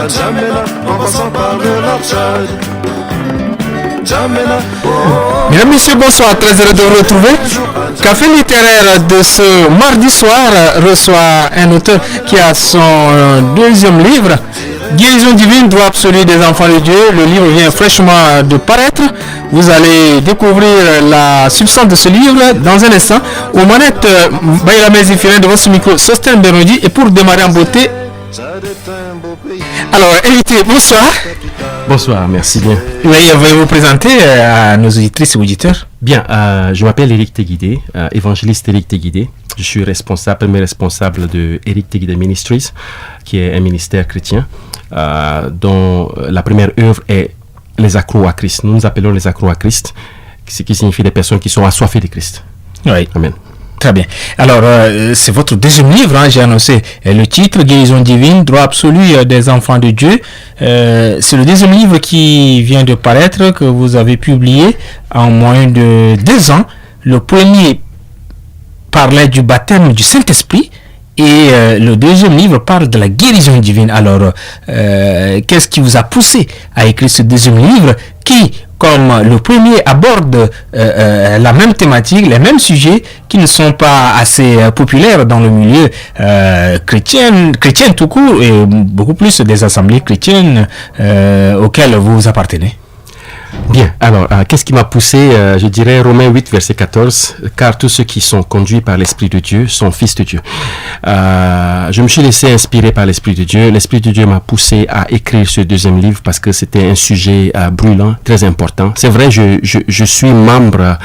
Jamena, en passant par le Northside. Jamena, Mesdames, Messieurs, bonsoir, très heureux de vous retrouver. Café littéraire de ce mardi soir reçoit un auteur qui a son deuxième livre, Guérison divine, droit absolu des enfants de Dieu. Le livre vient fraîchement de paraître. Vous allez découvrir la substance de ce livre dans un instant. Aux manettes, Baïla Mézifirin devant ce micro, Sosten Benodi. Et pour démarrer en beauté, alors, invité, bonsoir. Bonsoir, merci bien. Oui, veuillez vous présenter à nos auditrices et auditeurs. Bien, je m'appelle Éric Téguidé, évangéliste Éric Téguidé. Je suis premier responsable de Éric Téguidé Ministries, qui est un ministère chrétien, dont la première œuvre est les accros à Christ. Nous nous appelons les accros à Christ, ce qui signifie des personnes qui sont assoiffées de Christ. Oui. Amen. Très bien. Alors, c'est votre deuxième livre, hein, j'ai annoncé le titre, Guérison divine, droit absolu des enfants de Dieu. C'est le deuxième livre qui vient de paraître, que vous avez publié en moins de 2 ans. Le premier parlait du baptême du Saint-Esprit et le deuxième livre parle de la guérison divine. Alors, qu'est-ce qui vous a poussé à écrire ce deuxième livre qui, comme le premier, aborde la même thématique, les mêmes sujets qui ne sont pas assez populaires dans le milieu chrétien tout court, et beaucoup plus des assemblées chrétiennes auxquelles vous appartenez? Bien, alors, qu'est-ce qui m'a poussé? Je dirais Romains 8, verset 14, car tous ceux qui sont conduits par l'Esprit de Dieu sont fils de Dieu. Je me suis laissé inspirer par l'Esprit de Dieu. L'Esprit de Dieu m'a poussé à écrire ce deuxième livre parce que c'était un sujet brûlant, très important. C'est vrai, je suis membre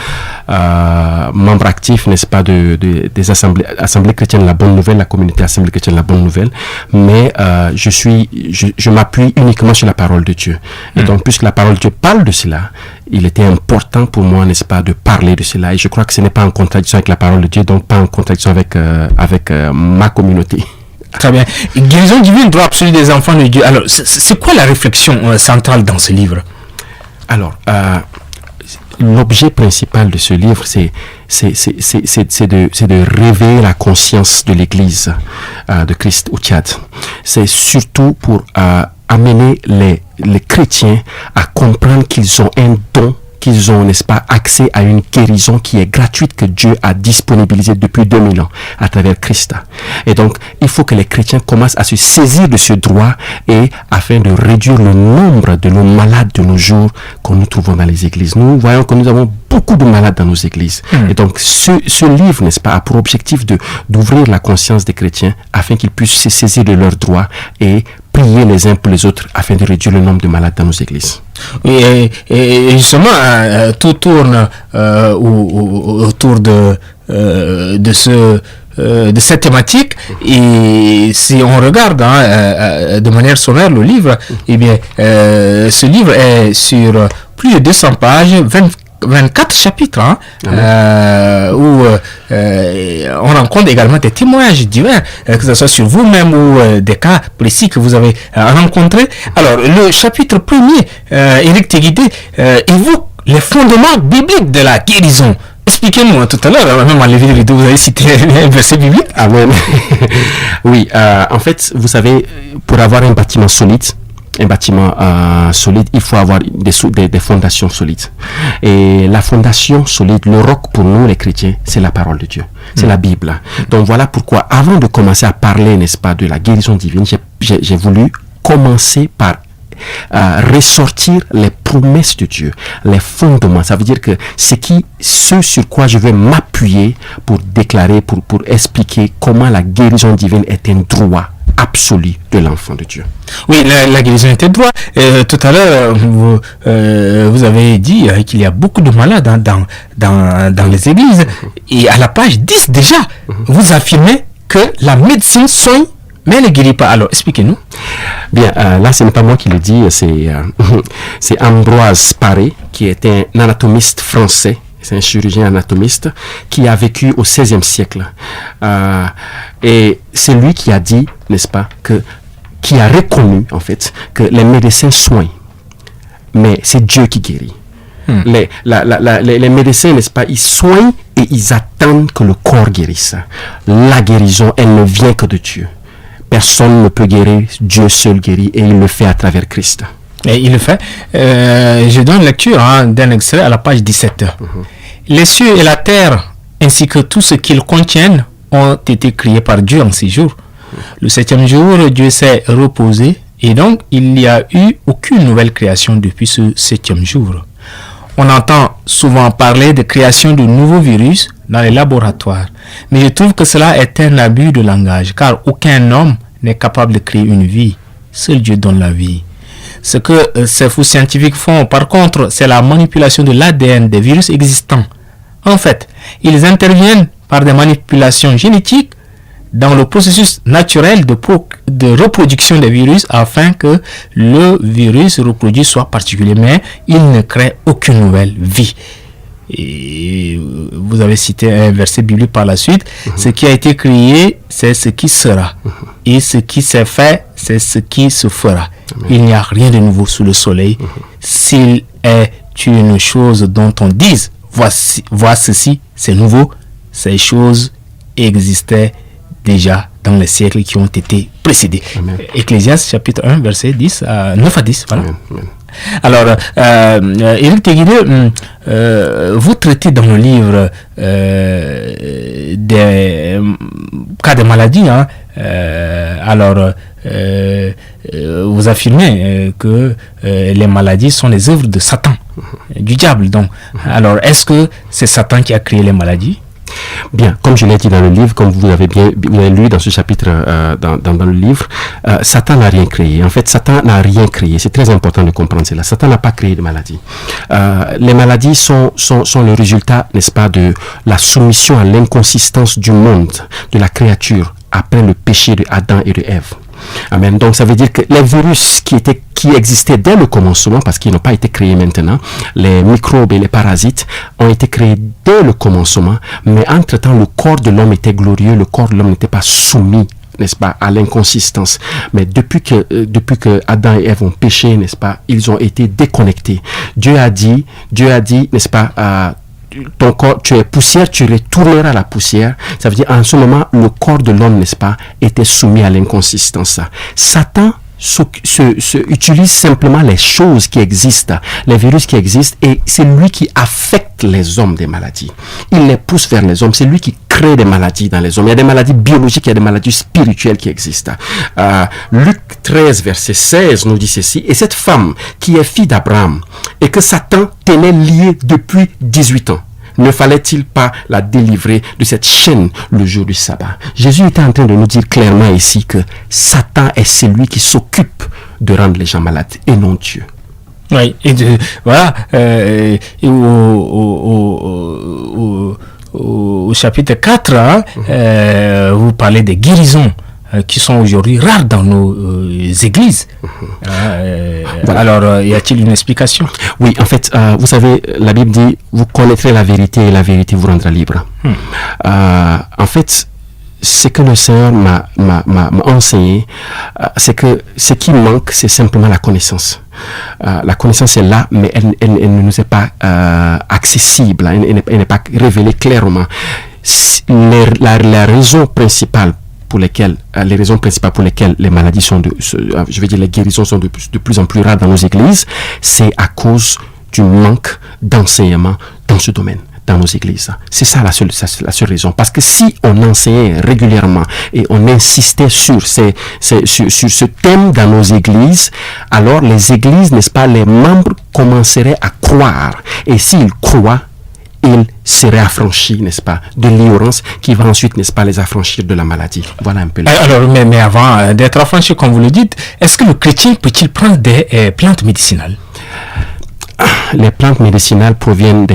actif, n'est-ce pas, des assemblées chrétiennes La Bonne Nouvelle, la communauté Assemblée chrétienne La Bonne Nouvelle, mais je m'appuie uniquement sur la parole de Dieu. Et donc, puisque la parole de Dieu parle de cela, il était important pour moi, n'est-ce pas, de parler de cela. Et je crois que ce n'est pas en contradiction avec la parole de Dieu, donc pas en contradiction avec ma communauté. Très bien. Guérison divine, droit absolu des enfants de Dieu. Alors, c'est quoi la réflexion centrale dans ce livre? Alors, l'objet principal de ce livre, c'est de réveiller la conscience de l'Église de Christ au Tchad. C'est surtout pour amener les chrétiens à comprendre qu'ils ont un don, qu'ils ont, n'est-ce pas, accès à une guérison qui est gratuite, que Dieu a disponibilisée depuis 2000 ans à travers Christ. Et donc, il faut que les chrétiens commencent à se saisir de ce droit, et afin de réduire le nombre de nos malades de nos jours que nous trouvons dans les églises. Nous voyons que nous avons beaucoup de malades dans nos églises. Et donc, ce livre, n'est-ce pas, a pour objectif d'ouvrir la conscience des chrétiens afin qu'ils puissent se saisir de leurs droits et prier les uns pour les autres afin de réduire le nombre de malades dans nos églises. Et justement, tout tourne autour de cette thématique. Et si on regarde de manière sommaire le livre, eh bien, ce livre est sur plus de 200 pages, 24 chapitres, où on rencontre également des témoignages divers, que ce soit sur vous-même ou des cas précis que vous avez rencontrés. Alors, le chapitre premier, Éric Téguidé, évoque les fondements bibliques de la guérison. Expliquez-nous, tout à l'heure, même en levée de rideau, vous avez cité un verset biblique. Ah ouais. Oui, en fait, vous savez, pour avoir un bâtiment solide, il faut avoir des fondations solides. Et la fondation solide, le roc pour nous les chrétiens, c'est la parole de Dieu, c'est la Bible. Donc voilà pourquoi, avant de commencer à parler, n'est-ce pas, de la guérison divine, j'ai voulu commencer par ressortir les promesses de Dieu, les fondements. Ça veut dire que ce sur quoi je vais m'appuyer pour déclarer, pour expliquer comment la guérison divine est un droit absolu de l'enfant de Dieu. Oui, la guérison est un droit. Tout à l'heure, vous avez dit qu'il y a beaucoup de malades dans les églises. Et à la page 10 déjà, vous affirmez que la médecine soigne, mais elle ne guérit pas. Alors, expliquez-nous. Bien, là, ce n'est pas moi qui le dis, c'est Ambroise Paré, qui est un anatomiste français. C'est un chirurgien anatomiste qui a vécu au XVIe siècle. Et c'est lui qui a dit, n'est-ce pas, qui a reconnu, en fait, que les médecins soignent, mais c'est Dieu qui guérit. Les médecins, n'est-ce pas, ils soignent et ils attendent que le corps guérisse. La guérison, elle ne vient que de Dieu. personne ne peut guérir, Dieu seul guérit et il le fait à travers Christ. Et il le fait. Je donne lecture d'un extrait à la page 17. Les cieux et la terre, ainsi que tout ce qu'ils contiennent, ont été créés par Dieu en 6 jours. Le 7e jour, Dieu s'est reposé et donc il n'y a eu aucune nouvelle création depuis ce 7e jour. On entend souvent parler de création de nouveaux virus dans les laboratoires, mais je trouve que cela est un abus de langage, car aucun homme n'est capable de créer une vie. Seul Dieu donne la vie. Ce que ces fous scientifiques font, par contre, c'est la manipulation de l'ADN des virus existants. En fait, ils interviennent par des manipulations génétiques dans le processus naturel de reproduction des virus afin que le virus reproduit soit particulier, mais il ne crée aucune nouvelle vie. Et vous avez cité un verset biblique par la suite. Ce qui a été créé, c'est ce qui sera. Et ce qui s'est fait, c'est ce qui se fera. Il n'y a rien de nouveau sous le soleil. S'il est une chose dont on dise, voici ceci, c'est nouveau, ces choses existaient déjà dans les siècles qui ont été précédés. Ecclésiaste chapitre 1, verset 9 à 10. Voilà. Amen. Alors, Éric Téguidé, vous traitez dans le livre des cas de maladie. Vous affirmez que les maladies sont les œuvres de Satan, du diable. Donc, alors, est-ce que c'est Satan qui a créé les maladies? Bien, comme je l'ai dit dans le livre, comme vous avez lu dans ce chapitre, dans le livre, Satan n'a rien créé. En fait, Satan n'a rien créé. C'est très important de comprendre cela. Satan n'a pas créé de maladies. Les maladies sont le résultat, n'est-ce pas, de la soumission à l'inconsistance du monde, de la créature, après le péché de Adam et de Ève. Amen. Donc ça veut dire que les virus qui existaient dès le commencement, parce qu'ils n'ont pas été créés maintenant, les microbes et les parasites ont été créés dès le commencement, mais entre-temps le corps de l'homme était glorieux, le corps de l'homme n'était pas soumis, n'est-ce pas, à l'inconsistance. Mais depuis que Adam et Ève ont péché, n'est-ce pas, ils ont été déconnectés. Dieu a dit, n'est-ce pas, ton corps, tu es poussière, tu retourneras à la poussière. Ça veut dire, en ce moment, le corps de l'homme, n'est-ce pas, était soumis à l'inconsistance. Satan utilise simplement les choses qui existent, les virus qui existent, et c'est lui qui affecte les hommes des maladies. Il les pousse vers les hommes. C'est lui qui crée des maladies dans les hommes. Il y a des maladies biologiques, il y a des maladies spirituelles qui existent. Luc 13, verset 16 nous dit ceci. Et cette femme qui est fille d'Abraham et que Satan tenait liée depuis 18 ans, ne fallait-il pas la délivrer de cette chaîne le jour du sabbat? Jésus était en train de nous dire clairement ici que Satan est celui qui s'occupe de rendre les gens malades et non Dieu. Oui, et voilà, au chapitre 4, vous parlez des guérisons qui sont aujourd'hui rares dans nos églises. Voilà. Alors, y a-t-il une explication? Oui, en fait, vous savez, la Bible dit, vous connaîtrez la vérité et la vérité vous rendra libre. En fait, ce que le Seigneur m'a enseigné, c'est que ce qui manque, c'est simplement la connaissance. La connaissance est là, mais elle ne nous est pas accessible, elle n'est pas révélée clairement. La raison principale pour lesquelles les maladies les guérisons sont de plus en plus rares dans nos églises, c'est à cause du manque d'enseignement dans ce domaine, dans nos églises. C'est ça la seule raison. Parce que si on enseignait régulièrement et on insistait sur ce thème dans nos églises, alors les églises, n'est-ce pas, les membres commenceraient à croire. Et s'ils croient, ils seraient affranchis, n'est-ce pas, de l'ignorance qui va ensuite, n'est-ce pas, les affranchir de la maladie. Voilà un peu. Alors, mais avant d'être affranchi, comme vous le dites, est-ce que le chrétien peut-il prendre des plantes médicinales? Les plantes médicinales proviennent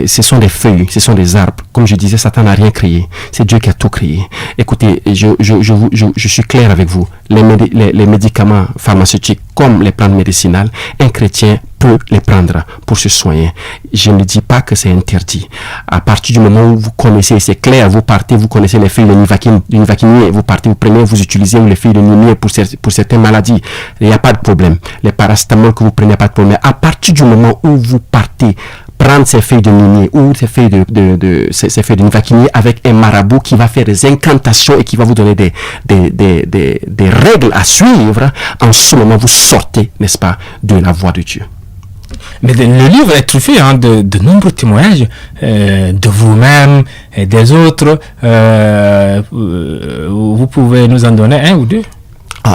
ce sont des feuilles, ce sont des arbres. Comme je disais, Satan n'a rien créé. C'est Dieu qui a tout créé. Écoutez, je suis clair avec vous. Les médicaments pharmaceutiques comme les plantes médicinales, un chrétien peut les prendre pour se soigner. Je ne dis pas que c'est interdit. À partir du moment où vous connaissez, c'est clair, vous partez, vous connaissez les feuilles de nivacinier, vous partez, vous prenez, vous utilisez les feuilles de nimier pour certaines maladies. Il n'y a pas de problème. Les paracétamol que vous prenez, pas de problème. À partir du moment où vous partez prendre ses feuilles de minier ou ses feuilles ses feuilles de nivakinier avec un marabout qui va faire des incantations et qui va vous donner des règles à suivre, en ce moment, vous sortez, n'est-ce pas, de la voie de Dieu. Mais le livre est truffé de nombreux témoignages de vous-même et des autres. Vous pouvez nous en donner un ou deux?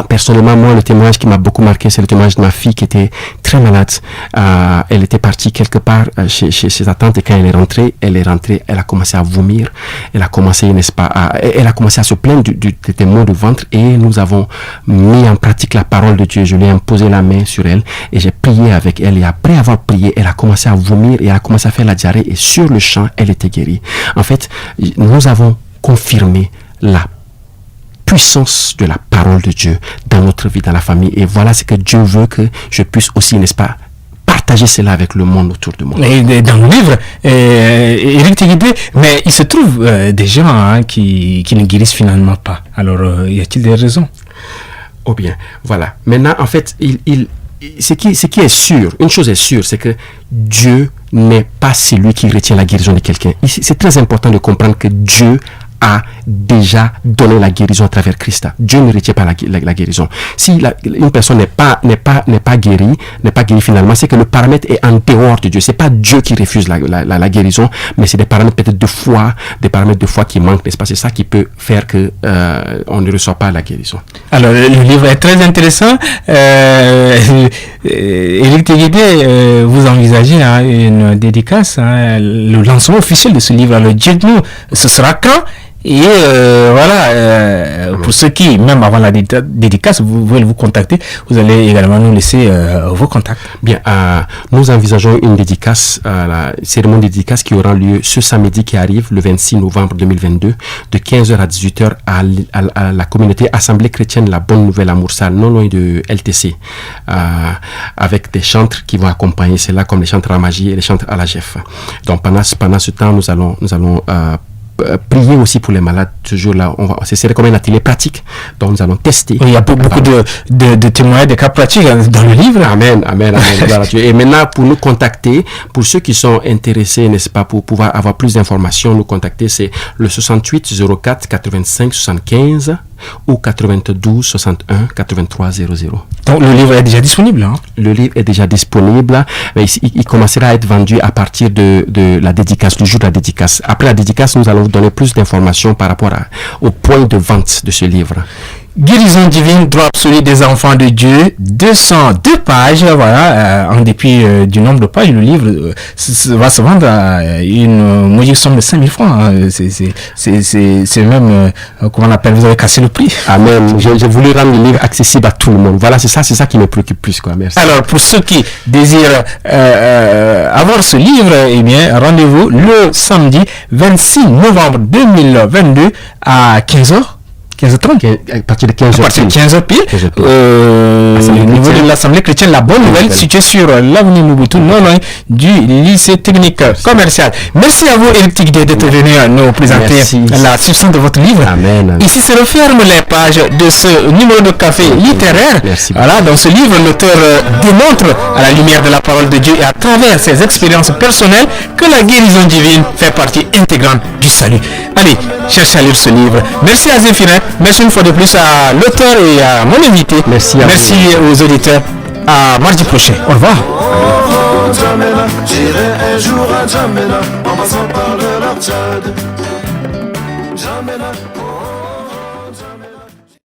Personnellement, moi, le témoignage qui m'a beaucoup marqué, c'est le témoignage de ma fille qui était très malade. Elle était partie quelque part chez sa tante et quand elle est rentrée, elle a commencé à vomir. Elle a commencé, n'est-ce pas, elle a commencé à se plaindre des maux de ventre et nous avons mis en pratique la parole de Dieu. Je lui ai imposé la main sur elle et j'ai prié avec elle et après avoir prié, elle a commencé à vomir et elle a commencé à faire la diarrhée et sur le champ, elle était guérie. En fait, nous avons confirmé la puissance de la parole de Dieu dans notre vie, dans la famille. Et voilà ce que Dieu veut que je puisse aussi, n'est-ce pas, partager cela avec le monde autour de moi. Et dans le livre, Éric Téguidé, mais il se trouve des gens qui ne guérissent finalement pas. Alors, y a-t-il des raisons? Oh bien, voilà. Maintenant, en fait, ce qui est sûr, une chose est sûre, c'est que Dieu n'est pas celui qui retient la guérison de quelqu'un. C'est très important de comprendre que Dieu a déjà donné la guérison à travers Christ. Dieu ne retient pas la guérison. Si une personne n'est pas guérie finalement, c'est que le paramètre est en dehors de Dieu. C'est pas Dieu qui refuse la guérison, mais c'est des paramètres peut-être de foi, qui manquent, n'est-ce pas? C'est ça qui peut faire que on ne reçoit pas la guérison. Alors, le livre est très intéressant. Éric Téguidé, vous envisagez une dédicace, le lancement officiel de ce livre. Alors, dites-nous, ce sera quand? Et pour ceux qui, même avant la dédicace, vous veulent vous contacter, vous allez également nous laisser vos contacts. Bien, nous envisageons une dédicace, la cérémonie de dédicace qui aura lieu ce samedi qui arrive, le 26 novembre 2022, de 15h à 18h à la communauté Assemblée chrétienne La Bonne Nouvelle à Moursal, non loin de LTC, avec des chantres qui vont accompagner cela, comme les chantres à magie et les chantres à la GEF. Donc pendant ce temps, nous allons prier aussi pour les malades ce jour-là. Ce serait comme un atelier pratique. Donc nous allons tester. Il y a beaucoup de témoignages, de cas pratiques dans le livre. Amen. Et maintenant, pour nous contacter, pour ceux qui sont intéressés, n'est-ce pas, pour pouvoir avoir plus d'informations, nous contacter, c'est le 68 04 85 75 ou 92 61 83 00. Donc le livre est déjà disponible, hein? Le livre est déjà disponible, mais il commencera à être vendu à partir de la dédicace, du jour de la dédicace. Après la dédicace, nous allons vous donner plus d'informations par rapport au point de vente de ce livre. Guérison divine, droit absolu des enfants de Dieu, 202 pages, voilà, en dépit du nombre de pages, le livre va se vendre à une modique somme de 5000 francs. Hein. C'est même, comment on appelle, vous avez cassé le prix. Amen. J'ai voulu rendre le livre accessible à tout le monde. Voilà, c'est ça qui me préoccupe plus, quoi. Merci. Alors, pour ceux qui désirent avoir ce livre, eh bien, rendez-vous le samedi 26 novembre 2022 à 15h. 15h30, à partir de 15h. À partir de 15h pile. Au niveau de l'Assemblée chrétienne, La Bonne Nouvelle, située sur l'avenue Mobutu, non loin du lycée technique commercial. Merci à vous, Éric Téguidé, d'être venu nous présenter la substance de votre livre. Amen. Ici se referment les pages de ce numéro de café littéraire. Merci. Voilà, dans ce livre, l'auteur démontre à la lumière de la parole de Dieu et à travers ses expériences personnelles que la guérison divine fait partie intégrante du salut. Allez, cherchez à lire ce livre. Merci à Zéphirin. Merci une fois de plus à l'auteur et à mon invité. Merci aux auditeurs. À mardi prochain. Au revoir. J'irai un jour à Djamena, en passant par le Tchad. Djamena.